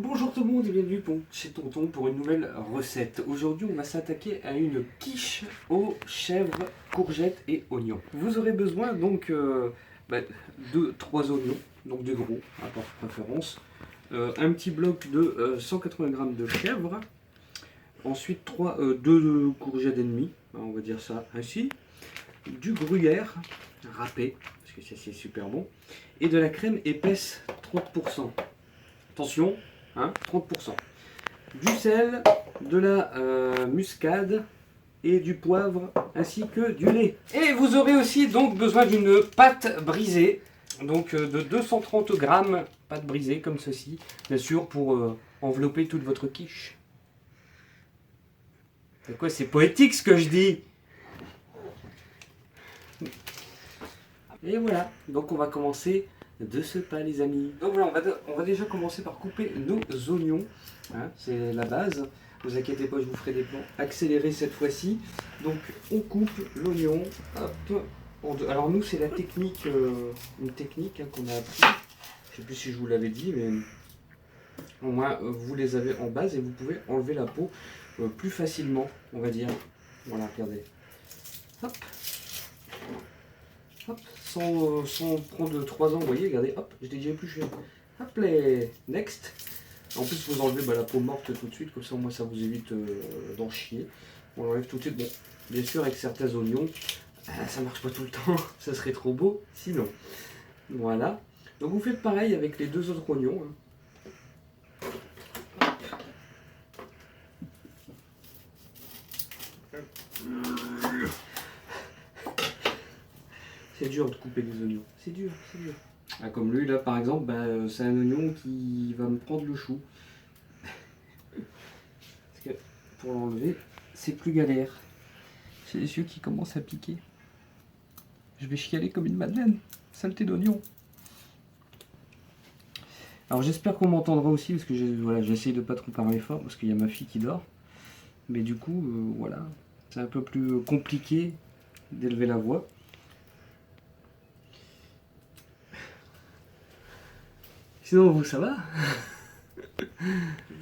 Donc bonjour tout le monde et bienvenue chez Tonton pour une nouvelle recette. Aujourd'hui on va s'attaquer à une quiche aux chèvres, courgettes et oignons. Vous aurez besoin donc de 3 oignons, donc des gros à votre préférence, un petit bloc de 180 g de chèvre, ensuite 2 courgettes et demie, on va dire ça ainsi, du gruyère râpé, parce que ça c'est super bon, et de la crème épaisse 30%. Attention, hein, 30%. Du sel, de la muscade et du poivre, ainsi que du lait. Et vous aurez aussi donc besoin d'une pâte brisée, donc de 230 grammes, pâte brisée comme ceci, bien sûr pour envelopper toute votre quiche. C'est quoi, c'est poétique ce que je dis? Et voilà, donc on va commencer de ce pas les amis. Donc voilà, on va déjà commencer par couper nos oignons, hein, c'est la base. Vous inquiétez pas, je vous ferai des plans accélérés cette fois-ci. Donc on coupe l'oignon, hop, en deux. Alors nous c'est la technique, une technique hein, qu'on a appris. Je sais plus si je vous l'avais dit, mais au moins vous les avez en base et vous pouvez enlever la peau plus facilement, on va dire. Voilà, regardez. Hop. Hop, sans prendre 3 ans, vous voyez, regardez, hop, je l'ai déjà épluché. Hop, les next. En plus, vous enlevez la peau morte tout de suite, comme ça, moi, ça vous évite d'en chier. On l'enlève tout de suite. Bon, bien sûr, avec certains oignons, ça marche pas tout le temps, ça serait trop beau, sinon. Voilà. Donc, vous faites pareil avec les 2 autres oignons. Hein. C'est dur de couper des oignons, c'est dur, c'est dur. Ah, comme lui là par exemple, c'est un oignon qui va me prendre le chou. Parce que pour l'enlever, c'est plus galère. J'ai les yeux qui commencent à piquer. Je vais chialer comme une madeleine, saleté d'oignon. Alors j'espère qu'on m'entendra aussi parce que j'essaye de pas trop parler fort parce qu'il y a ma fille qui dort. Mais du coup, voilà, c'est un peu plus compliqué d'élever la voix. Sinon, vous, ça va?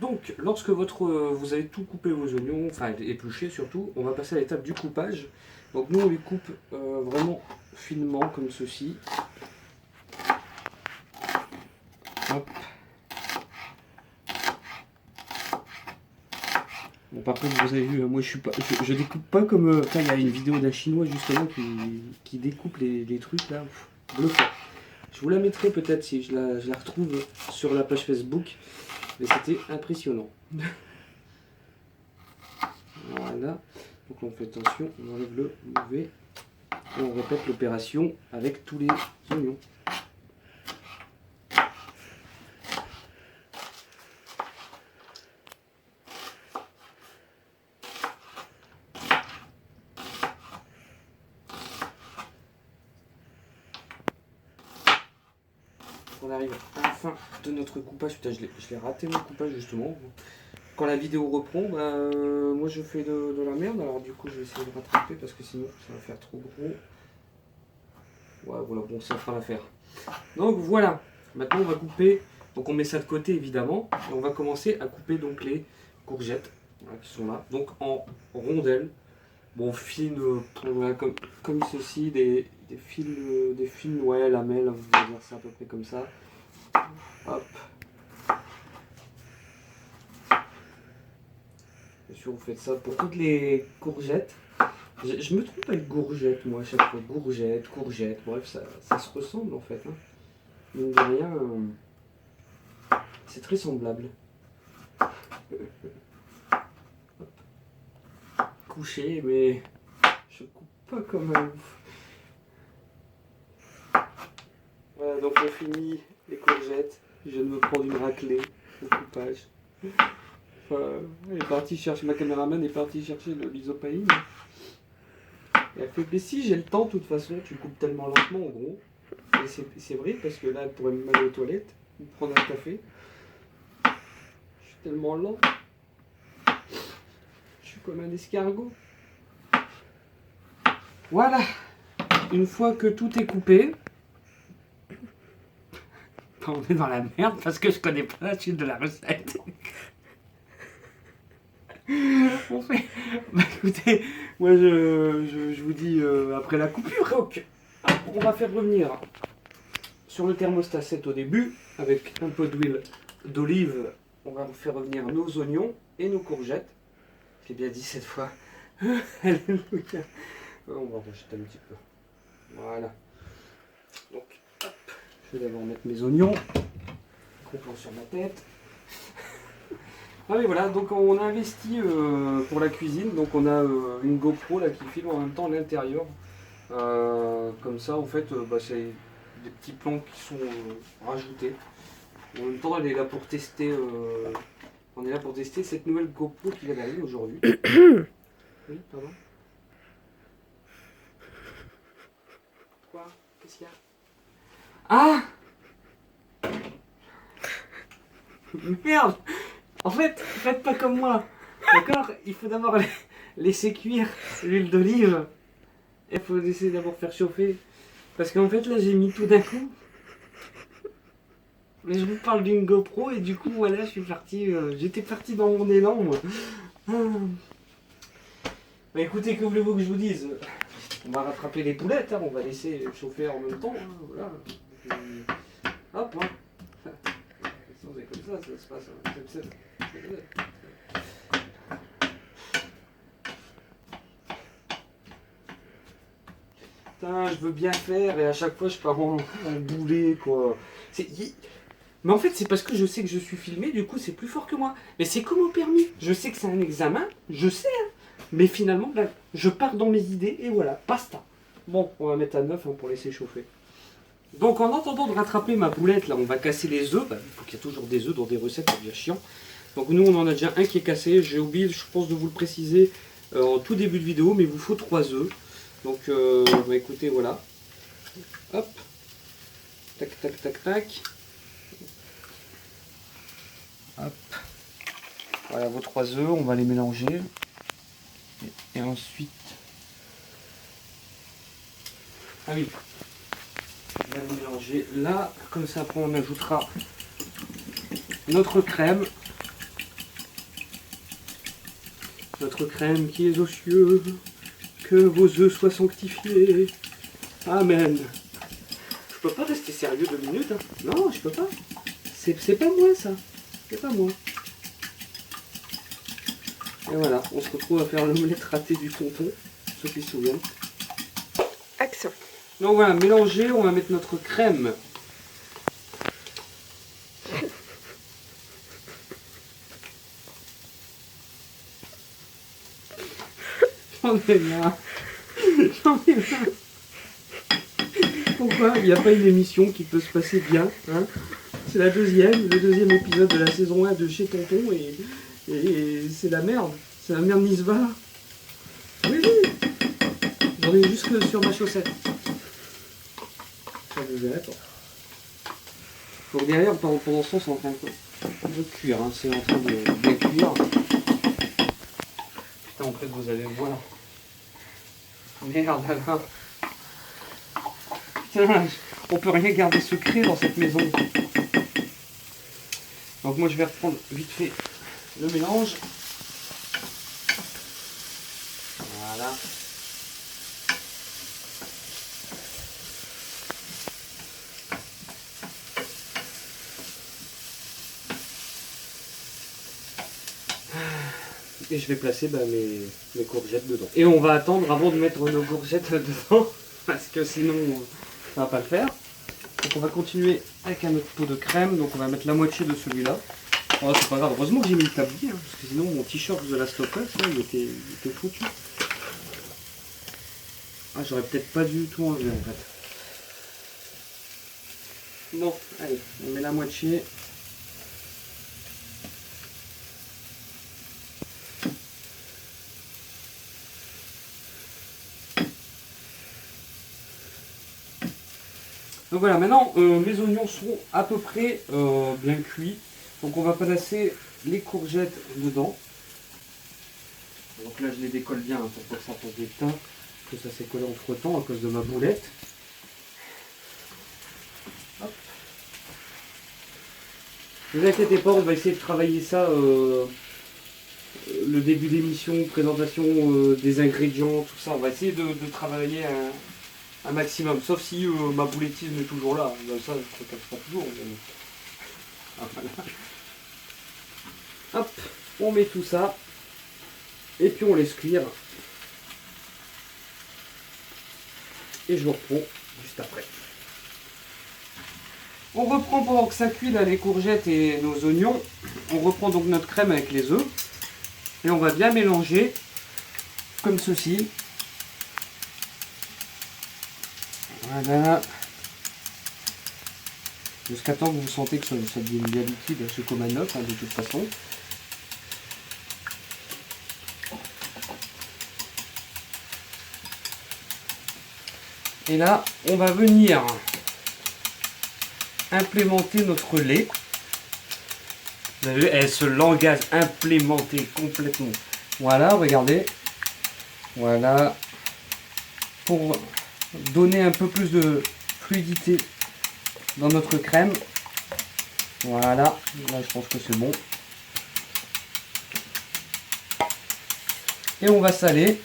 Donc, lorsque vous avez tout coupé vos oignons, enfin épluché surtout, on va passer à l'étape du coupage. Donc nous, on les coupe vraiment finement, comme ceci. Hop. Bon, par contre, vous avez vu, moi je découpe pas comme... il y a une vidéo d'un chinois justement qui découpe les trucs là, bluffant. Je vous la mettrai peut-être si je la retrouve sur la page Facebook. Mais c'était impressionnant. Voilà. Donc on fait attention, on enlève le mauvais. Et on répète l'opération avec tous les oignons. On arrive à la fin de notre coupage. Putain, je l'ai raté mon coupage justement. Quand la vidéo reprend, moi je fais de la merde. Alors du coup, je vais essayer de rattraper parce que sinon ça va faire trop gros. Ouais, voilà, bon, ça fera l'affaire. Donc voilà. Maintenant, on va couper. Donc on met ça de côté évidemment. Et on va commencer à couper donc les courgettes voilà, qui sont là. Donc en rondelles. Bon, fines, voilà, comme ceci, des fines, ouais, lamelles, on va dire ça à peu près comme ça. Hop. Bien sûr, vous faites ça pour toutes les courgettes. Je me trompe avec gourgette, moi, à chaque fois. Courgette, bref, ça se ressemble en fait. Hein. Mine de rien, c'est très semblable. Couché, mais je coupe pas comme un ouf. Voilà, donc on finit les courgettes. Je viens de me prendre une raclée au coupage. Enfin, elle est partie chercher, ma caméraman est partie chercher le lysopaïne. Et elle fait, mais si j'ai le temps, de toute façon, tu coupes tellement lentement en gros. Et c'est vrai parce que là, elle pourrait me aller aux toilettes ou prendre un café. Je suis tellement lent. Je suis comme un escargot. Voilà. Une fois que tout est coupé, on est dans la merde parce que je connais pas la suite de la recette. On fait... Bah écoutez, moi je vous dis après la coupure. Donc, on va faire revenir sur le thermostat 7 au début, avec un peu d'huile d'olive. On va faire revenir nos oignons et nos courgettes. J'ai bien dit cette fois. Alléluia. On va rejeter un petit peu. Voilà. Donc, hop, je vais d'abord mettre mes oignons. Complot sur ma tête. Ah oui, voilà, donc on a investi pour la cuisine. Donc on a une GoPro là qui filme en même temps l'intérieur. Comme ça, en fait, c'est des petits plans qui sont rajoutés. En même temps, elle est là pour tester. On est là pour tester cette nouvelle GoPro qui vient d'arriver aujourd'hui. Oui, pardon. Quoi? Qu'est-ce qu'il y a? Ah! Merde! En fait, faites pas comme moi. D'accord? Il faut d'abord laisser cuire l'huile d'olive. Il faut laisser d'abord faire chauffer. Parce qu'en fait, là, j'ai mis tout d'un coup. Mais je vous parle d'une GoPro et du coup, voilà, je suis parti. J'étais parti dans mon élan, moi. Ah. Bah écoutez, que voulez-vous que je vous dise? On va rattraper les poulettes, hein, on va laisser chauffer en même temps. Hein, voilà. Hop, hein. C'est comme ça se passe. Putain, je veux bien faire et à chaque fois je pars en boulet, quoi. Mais en fait, c'est parce que je sais que je suis filmé, du coup, c'est plus fort que moi. Mais c'est comme au permis. Je sais que c'est un examen, je sais, hein. Mais finalement, là, je pars dans mes idées et voilà, basta. Bon, on va mettre à 9 hein, pour laisser chauffer. Donc, en attendant de rattraper ma boulette, là, on va casser les œufs. Il faut qu'il y ait toujours des œufs dans des recettes, c'est bien chiant. Donc, nous, on en a déjà un qui est cassé. J'ai oublié, je pense, de vous le préciser en tout début de vidéo, mais il vous faut 3 œufs. Donc, bah, écoutez, voilà. Hop. Tac, tac, tac, tac. Hop. Voilà vos 3 œufs, on va les mélanger. Et ensuite... Ah oui. On va les mélanger là. Comme ça, après, on ajoutera notre crème. Notre crème qui est aux cieux. Que vos œufs soient sanctifiés. Amen. Je peux pas rester sérieux 2 minutes. Hein. Non, je peux pas. C'est pas moi, ça. C'est pas moi. Et voilà, on se retrouve à faire l'omelette ratée du tonton, ceux qui se souviennent. Action. Donc voilà, mélanger, on va mettre notre crème. J'en ai marre. J'en ai marre. Pourquoi il n'y a pas une émission qui peut se passer bien, hein? C'est le deuxième épisode de la saison 1 de chez Tonton et c'est la merde. C'est la merde Nisva. Oui, oui. J'en ai jusque sur ma chaussette. Ça vous verrez pas. Donc derrière, pendant ce temps, c'est en train de cuire. Hein. C'est en train de bien cuire. Putain, en fait, vous allez voir. Merde, là. Putain, on peut rien garder secret dans cette maison. Donc moi je vais reprendre vite fait le mélange. Voilà. Et je vais placer mes courgettes dedans. Et on va attendre avant de mettre nos courgettes dedans. Parce que sinon ça va pas le faire. Donc on va continuer avec un autre pot de crème. Donc on va mettre la moitié de celui-là. Oh, c'est pas grave, heureusement que j'ai mis le tablier, hein, parce que sinon mon t-shirt de la Stop Us, là, il était foutu. Ah, j'aurais peut-être pas du tout enlevé en fait. Bon, allez, on met la moitié. Donc voilà, maintenant mes oignons sont à peu près bien cuits. Donc on va placer les courgettes dedans. Donc là je les décolle bien hein, pour pas que ça fasse des teintes, que ça s'est collé entre temps à cause de ma boulette. Hop. Ne vous inquiétez pas, on va essayer de travailler ça le début d'émission, présentation des ingrédients, tout ça. On va essayer de travailler un maximum. Sauf si ma boulettisme est toujours là. Ben, ça, je ne cache pas toujours. Mais... Ah, voilà. Hop, on met tout ça. Et puis on laisse cuire. Et je vous reprends juste après. On reprend pendant que ça cuit là, les courgettes et nos oignons. On reprend donc notre crème avec les œufs. Et on va bien mélanger comme ceci. Voilà. Jusqu'à temps que vous sentez que ça devient bien liquide, c'est comme un œuf de toute façon. Et là, on va venir implémenter notre lait. Vous avez vu, elle se langage implémenté complètement. Voilà, regardez. Voilà. Pour donner un peu plus de fluidité dans notre crème. Voilà. Là, je pense que c'est bon. Et on va saler.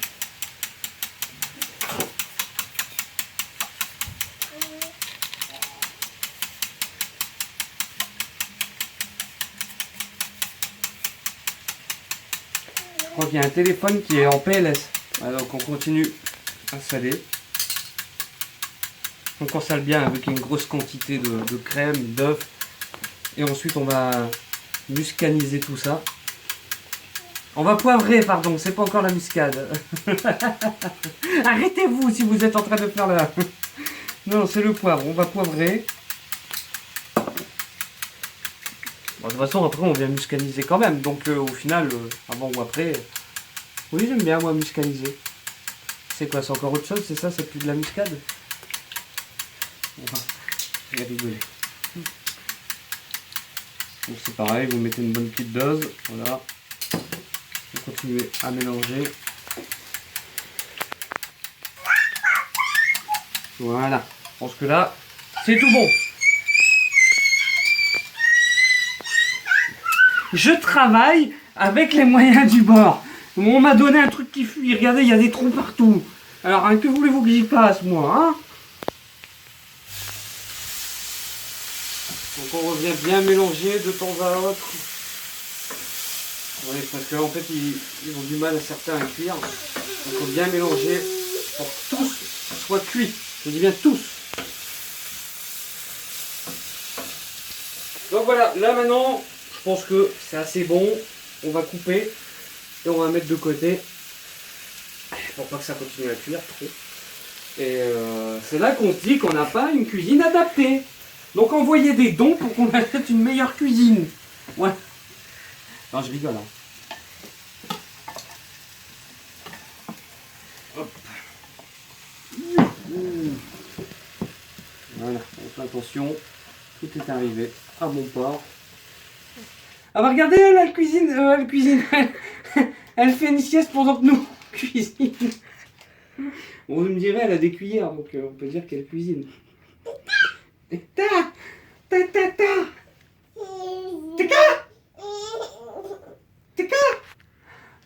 Je crois qu'il y a un téléphone qui est en PLS. Alors donc on continue à saler. Donc on sale bien avec une grosse quantité de crème, d'œufs. Et ensuite on va muscaniser tout ça. On va poivrer, pardon, c'est pas encore la muscade. Arrêtez-vous si vous êtes en train de faire la... Non, c'est le poivre, on va poivrer. Bon, de toute façon, après, on vient muscaniser quand même. Donc, au final, avant ou après... Oui, j'aime bien, moi, muscaniser. C'est quoi, c'est encore autre chose, c'est ça? C'est plus de la muscade? Enfin, je vais rigoler. Donc, c'est pareil, vous mettez une bonne petite dose. Voilà. Vous continuez à mélanger. Voilà. Je pense que là, c'est tout bon. Je travaille avec les moyens du bord. On m'a donné un truc qui fuit. Regardez, il y a des trous partout. Alors, que voulez-vous que j'y fasse, moi, hein? Donc, on revient bien mélanger de temps à autre. Oui, parce qu'en fait, ils ont du mal à certains à cuire. Donc, il faut bien mélanger pour que tous soient cuits. Je dis bien tous. Donc, voilà. Là, maintenant... Je pense que c'est assez bon. On va couper et on va mettre de côté pour pas que ça continue à cuire trop. Et c'est là qu'on se dit qu'on n'a pas une cuisine adaptée. Donc envoyez des dons pour qu'on achète une meilleure cuisine. Ouais. Non, je rigole. Hein. Hop. Voilà, on fait attention. Tout est arrivé à bon port. Ah bah regardez, elle cuisine, elle fait une sieste pendant que nous cuisine. On me dirait, elle a des cuillères, donc on peut dire qu'elle cuisine.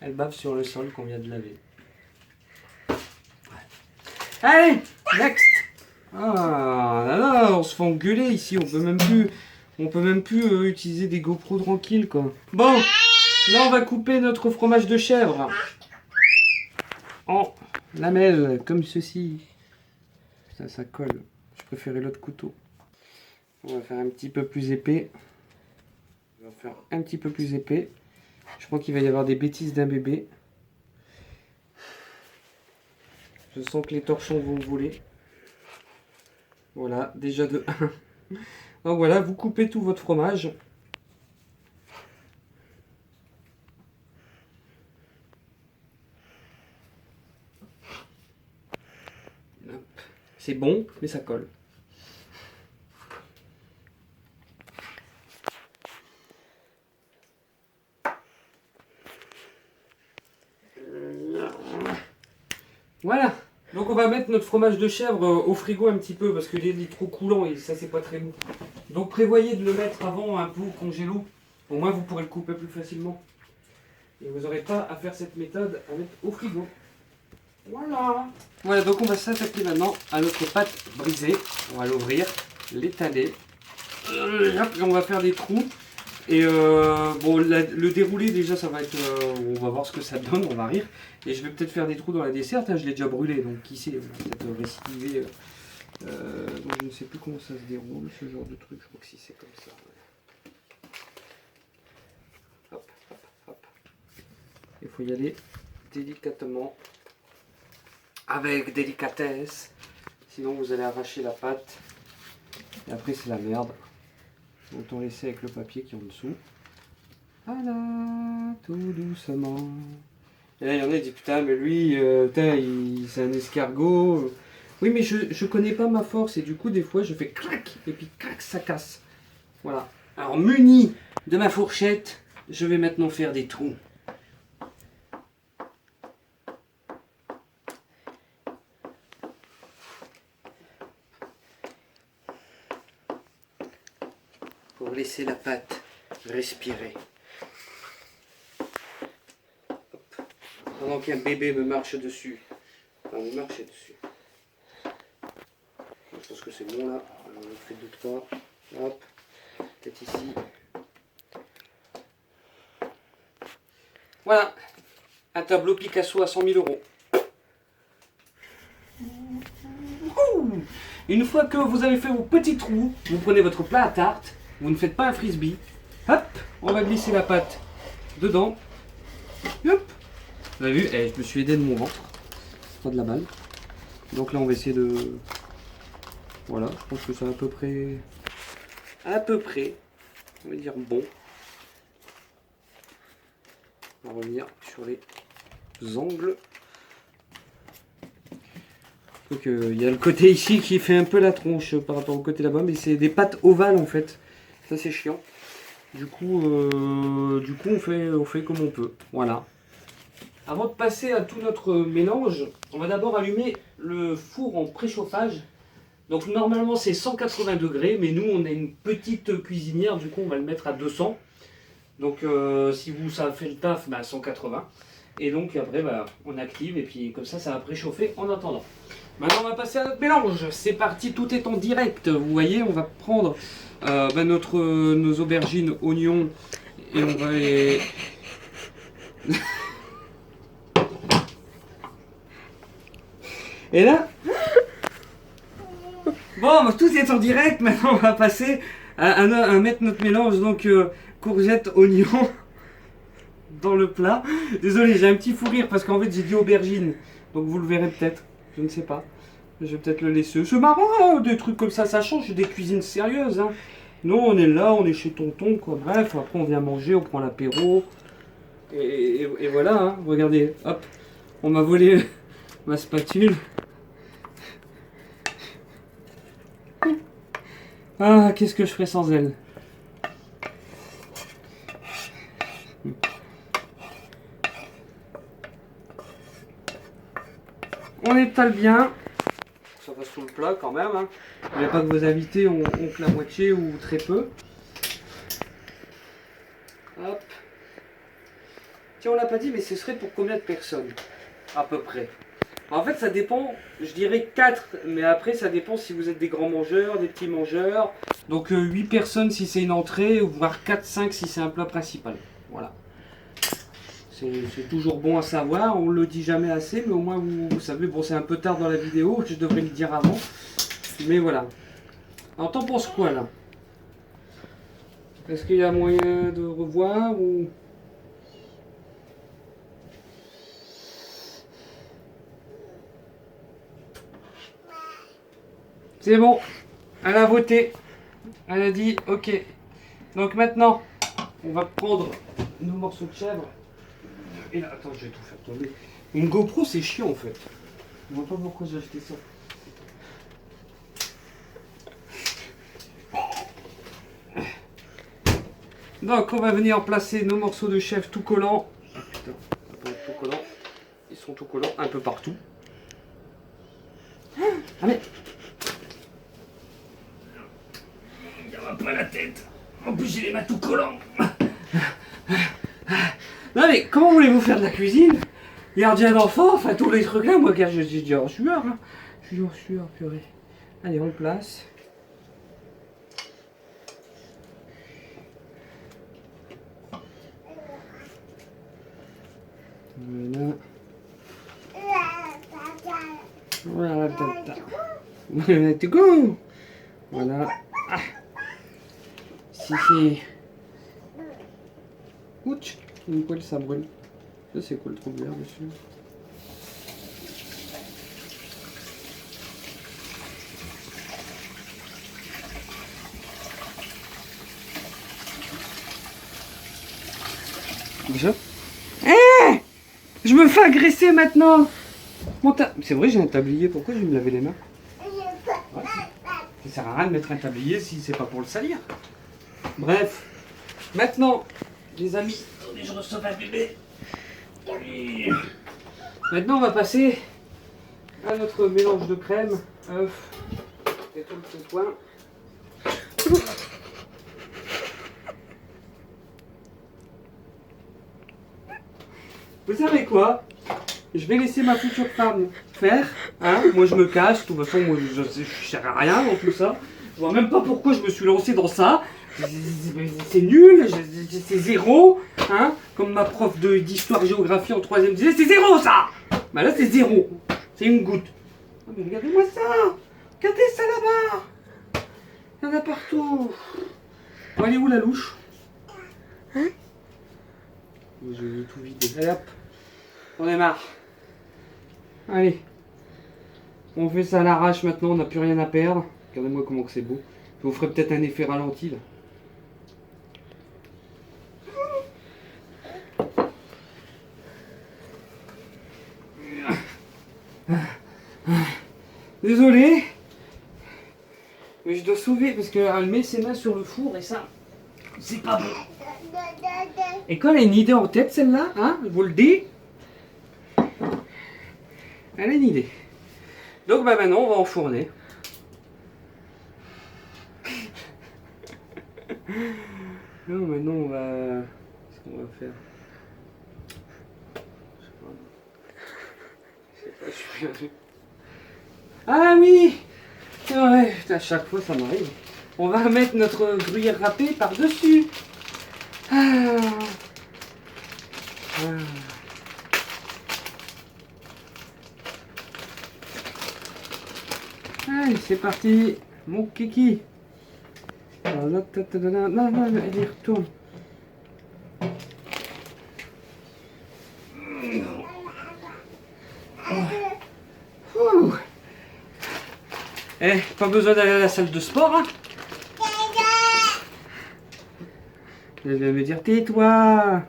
Elle bave sur le sol qu'on vient de laver. Allez, next. Ah là là, on se fait engueuler ici, on peut même plus utiliser des GoPro tranquilles quoi. Bon, là on va couper notre fromage de chèvre en lamelles comme ceci. Putain, ça colle. Je préférais l'autre couteau. On va faire un petit peu plus épais. On va faire un petit peu plus épais. Je crois qu'il va y avoir des bêtises d'un bébé. Je sens que les torchons vont voler. Voilà, déjà de 1. Donc voilà, vous coupez tout votre fromage. C'est bon, mais ça colle. Voilà. Donc on va mettre notre fromage de chèvre au frigo un petit peu parce qu'il est trop coulant et ça c'est pas très bon. Donc prévoyez de le mettre avant un peu au congélo. Au moins vous pourrez le couper plus facilement. Et vous n'aurez pas à faire cette méthode à mettre au frigo. Voilà. Voilà, donc on va s'attaquer maintenant à notre pâte brisée. On va l'ouvrir, l'étaler. Et on va faire des trous. Et bon, le déroulé déjà, ça va être... on va voir ce que ça donne, on va rire. Et je vais peut-être faire des trous dans la desserte. Hein, je l'ai déjà brûlé, donc qui sait, on va peut-être récidiver. Donc je ne sais plus comment ça se déroule, ce genre de truc. Je crois que si c'est comme ça. Ouais. Hop, hop, hop. Il faut y aller délicatement. Avec délicatesse. Sinon vous allez arracher la pâte. Et après c'est la merde. Autant laisser avec le papier qui est en dessous. Voilà, tout doucement. Et là il y en a qui disent putain mais lui, c'est un escargot. Oui mais je connais pas ma force et du coup des fois je fais clac et puis clac ça casse. Voilà. Alors muni de ma fourchette, je vais maintenant faire des trous. Pour laisser la pâte respirer. Hop. Pendant qu'un bébé me marche dessus. Enfin, me marcher dessus. Je pense que c'est bon là. Alors, on fait 2-3. Hop. Peut-être ici. Voilà. Un tableau Picasso à 100 000 €. Une fois que vous avez fait vos petits trous, vous prenez votre plat à tarte. Vous ne faites pas un frisbee. Hop, on va glisser la pâte dedans. Hop. Vous avez vu, je me suis aidé de mon ventre. Pas de la balle. Donc là, on va essayer de... Voilà, je pense que c'est à peu près... on va dire bon. On va revenir sur les angles. Donc il y a le côté ici qui fait un peu la tronche par rapport au côté là-bas. Mais c'est des pâtes ovales en fait. Ça c'est chiant. Du coup on fait comme on peut. Voilà. Avant de passer à tout notre mélange, on va d'abord allumer le four en préchauffage. Donc normalement c'est 180 degrés, mais nous on a une petite cuisinière, du coup on va le mettre à 200. Donc si vous ça fait le taf, bah, 180. Et donc après bah, on active et puis comme ça va préchauffer en attendant. Maintenant on va passer à notre mélange. C'est parti, tout est en direct. Vous voyez, on va prendre nos aubergines, oignons et on va les... Et là, bon, tout est en direct. Maintenant, on va passer à mettre notre mélange, donc courgettes, oignons, dans le plat. Désolé, j'ai un petit fou rire parce qu'en fait, j'ai dit aubergine. Donc, vous le verrez peut-être. Je ne sais pas. Je vais peut-être le laisser. C'est marrant, hein, des trucs comme ça change des cuisines sérieuses. Hein. Nous, on est là, on est chez tonton, quoi. Bref, après, on vient manger, on prend l'apéro. Et voilà, hein. Regardez, hop, on m'a volé ma spatule. Ah, qu'est-ce que je ferais sans elle? On étale bien. Ça va sous le plat quand même. Hein. Il n'y a pas que vos invités ont que la moitié ou très peu. Hop. Tiens, on l'a pas dit, mais ce serait pour combien de personnes? À peu près. En fait, ça dépend, je dirais 4, mais après, ça dépend si vous êtes des grands mangeurs, des petits mangeurs. Donc 8 personnes si c'est une entrée, voire 4-5 si c'est un plat principal. Voilà. C'est toujours bon à savoir, on le dit jamais assez, mais au moins vous savez, bon c'est un peu tard dans la vidéo, je devrais le dire avant. Mais voilà. Alors t'en penses quoi là? Est-ce qu'il y a moyen de revoir ou... C'est bon, elle a voté, elle a dit ok. Donc maintenant, on va prendre nos morceaux de chèvre. Et là, attends, je vais tout faire tomber. Une GoPro, c'est chiant en fait. Je vois pas pourquoi j'ai acheté ça. Donc on va venir placer nos morceaux de chèvre tout collants. Ah, putain, tout collants. Ils sont tout collants un peu partout. Ah mais... Hop, à la tête. En plus, j'ai les mains tout collants. Non mais, comment voulez-vous faire de la cuisine? Gardien d'enfant, enfin tous les trucs là, moi, car je suis en sueur. Hein. Je suis en sueur, purée. Allez, on place. Voilà. Voilà, tata. Voilà, to go. Voilà. Ah. Si c'est... Ouch, une poêle ça brûle. Ça c'est quoi le trou vert dessus? Déjà? Eh, je me fais agresser maintenant. C'est vrai, j'ai un tablier, pourquoi je vais me laver les mains? Ouais, ça sert à rien de mettre un tablier si c'est pas pour le salir. Bref, maintenant, les amis, attendez, je reçois un bébé. Maintenant, on va passer à notre mélange de crème, œuf et tout le soin. Vous savez quoi? Je vais laisser ma future femme faire. Hein? Moi, je me cache. De toute façon, moi, je sers à rien dans tout ça. Je vois même pas pourquoi je me suis lancé dans ça. C'est nul, c'est zéro. Hein? Comme ma prof d'histoire-géographie en 3e disait, c'est zéro ça! Bah là, c'est zéro. C'est une goutte. Oh, mais regardez-moi ça! Regardez ça là-bas! Il y en a partout. Bon, elle est où la louche? Hein? Je vais tout vider. Allez hop, on démarre. Allez, on fait ça à l'arrache maintenant, on n'a plus rien à perdre. Regardez-moi comment que c'est beau. Je vous ferai peut-être un effet ralenti là. Désolé, mais je dois sauver parce qu'elle met ses mains sur le four et ça, c'est pas bon. Et quand elle a une idée en tête celle-là, hein, je vous le dis, elle a une idée. Donc bah maintenant on va enfourner. Non, maintenant on va... Qu'est-ce qu'on va faire? Je sais pas, je suis perdu. Ah oui! Ouais, à chaque fois ça m'arrive. On va mettre notre gruyère râpée par-dessus. Ah. Ah. Allez, c'est parti, mon kiki. Non, allez, retourne. Ouh. Eh, pas besoin d'aller à la salle de sport, hein? Elle va me dire, tais-toi.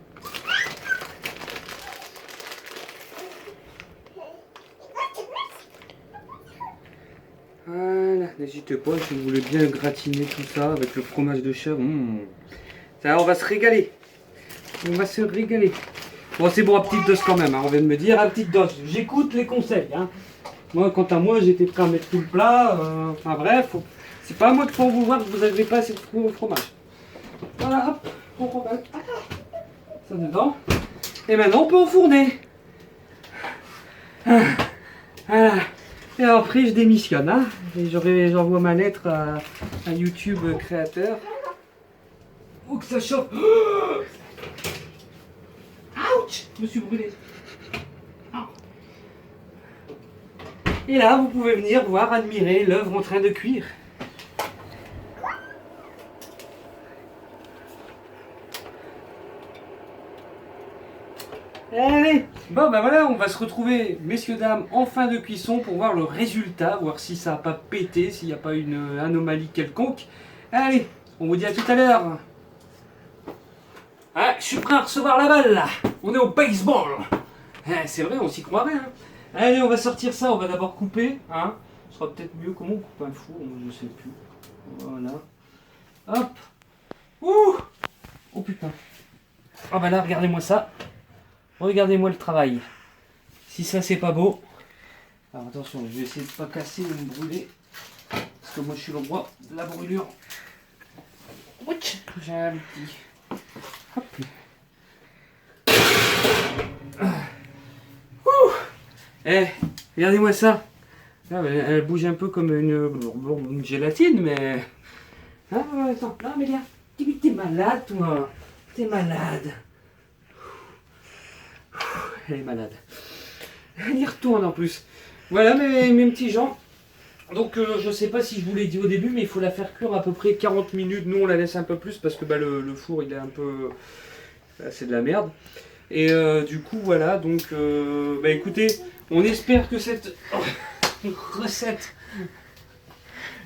Voilà, n'hésitez pas si vous voulez bien gratiner tout ça avec le fromage de chèvre. Ça, on va se régaler. On va se régaler. Bon, c'est bon, à petite dose quand même, hein, on vient de me dire, à petite dose. J'écoute les conseils. Hein. Moi, quant à moi, j'étais prêt à mettre tout le plat. Enfin bref, c'est pas à moi qu'il faut vous voir que vous n'avez pas assez de fromage. Voilà, hop, on remballe. Ça dedans. Et maintenant, on peut enfourner. Voilà. Et après, je démissionne. Hein, et j'envoie ma lettre à YouTube créateur. Oh, que ça chauffe. Ouch, je me suis brûlé. Et là, vous pouvez venir voir, admirer l'œuvre en train de cuire. Allez, bon ben voilà, on va se retrouver, messieurs, dames, en fin de cuisson pour voir le résultat, voir si ça n'a pas pété, s'il n'y a pas une anomalie quelconque. Allez, on vous dit à tout à l'heure. Ah, je suis prêt à recevoir la balle là. On est au baseball. Ah, c'est vrai, on s'y croirait. Hein. Allez, on va sortir ça, on va d'abord couper. Hein. Ce sera peut-être mieux. Comment on coupe un four? Je sais plus. Voilà. Hop. Ouh. Oh putain. Ah bah là, regardez-moi ça. Regardez-moi le travail. Si ça c'est pas beau. Alors attention, je vais essayer de pas casser ou me brûler. Parce que moi je suis le roi de la brûlure. Ouch, j'ai un petit. Hop. Eh, regardez-moi ça. Ah, elle bouge un peu comme une gélatine, mais... Ah, attends, non, mais viens. T'es malade, toi. T'es malade. Elle est malade. Elle y retourne en plus. Voilà mes petits gens. Donc je sais pas si je vous l'ai dit au début, mais il faut la faire cuire à peu près 40 minutes. Nous on la laisse un peu plus parce que bah, le four il est un peu... c'est de la merde. Et du coup voilà, donc bah écoutez, on espère que cette recette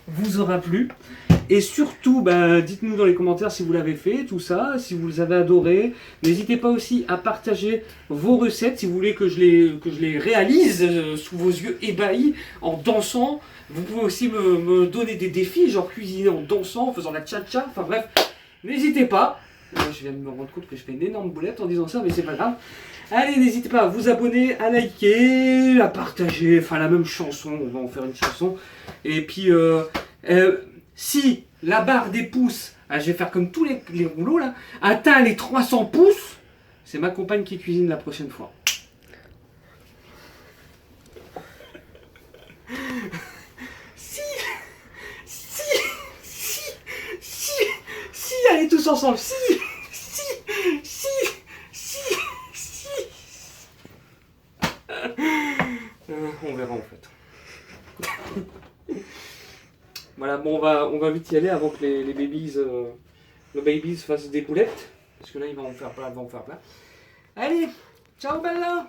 vous aura plu. Et surtout, bah, dites-nous dans les commentaires si vous l'avez fait, tout ça, si vous les avez adorés. N'hésitez pas aussi à partager vos recettes si vous voulez que je les réalise sous vos yeux ébahis en dansant. Vous pouvez aussi me donner des défis, genre cuisiner en dansant, en faisant la tcha-tcha. Enfin bref, n'hésitez pas. Je viens de me rendre compte que je fais une énorme boulette en disant ça, mais c'est pas grave. Allez, n'hésitez pas à vous abonner, à liker, à partager. Enfin, la même chanson, on va en faire une chanson. Et puis, si la barre des pouces, je vais faire comme tous les rouleaux là, atteint les 300 pouces, c'est ma compagne qui cuisine la prochaine fois. Si, allez tous ensemble, si. On verra en fait. Voilà, bon, on va vite y aller avant que les babies, le babies fassent des boulettes. Parce que là, ils vont en faire plein, Allez, ciao Bella.